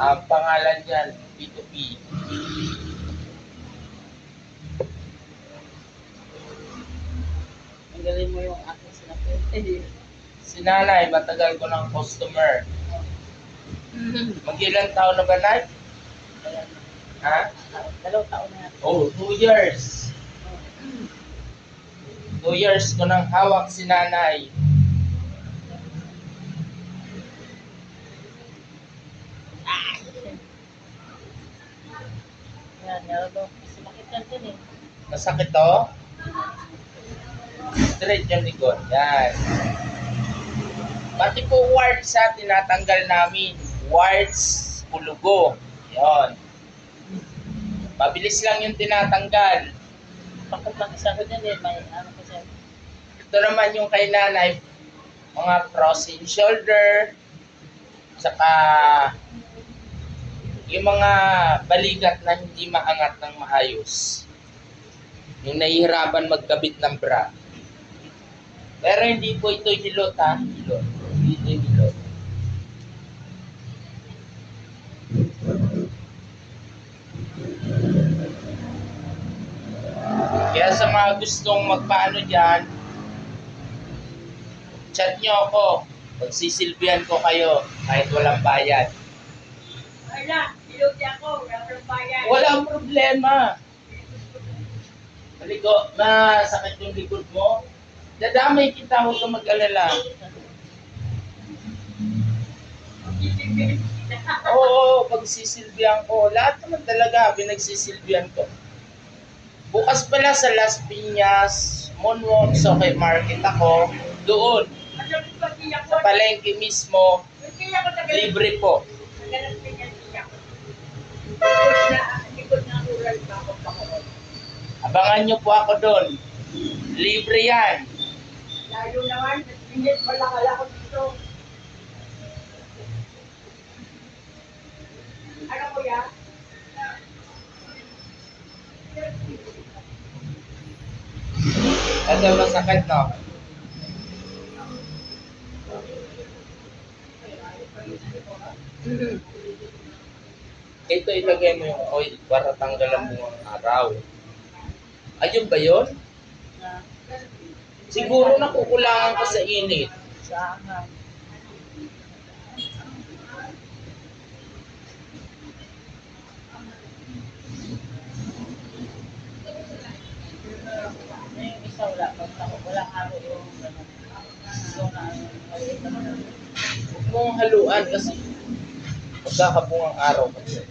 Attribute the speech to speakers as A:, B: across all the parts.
A: Ang pangalan niyan, P2P.
B: Ang galing mo yung aking sinapin.
A: Si nanay, matagal ko ng customer. Mag-ilang taon na ba, Nay? Ha?
B: 2 taon na.
A: Oh, 2 years. 2 years ko nang hawak si nanay.
B: Yan, meron daw. Sumakit yan din eh.
A: Masakit to? Straight yung likod. Yan. Pati po warts sa tinatanggal namin. Warts, pulugo. Yon. Mabilis lang yung tinatanggal.
B: Pakot lang isa ko din eh. May ano kasi.
A: Ito naman yung kay nanay, mga frozen shoulder, saka yung mga balikat na hindi maangat ng maayos. Yung nahihirapan magkabit ng bra. Pero hindi po ito hilot ha. Hilot. Hindi ito hilot. Kaya sa mga gustong magpaano dyan, chat nyo ako. Pagsisilbihan ko kayo kahit walang bayad.
B: Wala, siluti ako. Walang bayan.
A: Walang problema. Maligo, masakit yung likod mo. Dadamay kita, huwag kang mag-alala. Oo, pagsisilbihan ko. Lahat naman talaga, pinagsisilbihan ko. Bukas pala sa Las Piñas, Moonwalk, so kay market ako. Doon, sa palengke mismo, libre po. Abangan nyo po ako doon. Libre yan.
B: Layo naman, hindi malakala ko dito. Ano mo yan?
A: Kasi masakit, no? Ito ilagay mo yung oil para tanggalan mo ang araw. Ayun ba yun? Siguro nakukulangan ka sa init.
B: Sa anghang. Yung isa wala pa. Walang araw yung gano'n. So na maliit naman.
A: Huwag mong haluan kasi magkakabungang araw kasi.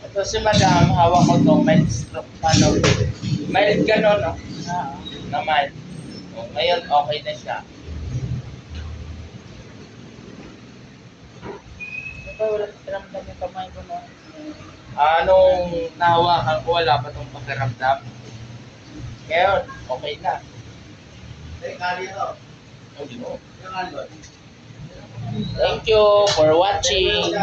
A: Ito si Madam, hawak ko to, mild stroke, ano, mild gano'n, no? Na mild. O, ngayon, okay na siya.
B: Ito wala pakiramdam yung kamay ko no.
A: Anong nahawakan ko, wala pa itong pakiramdam. Ngayon, okay na. Thank you for watching.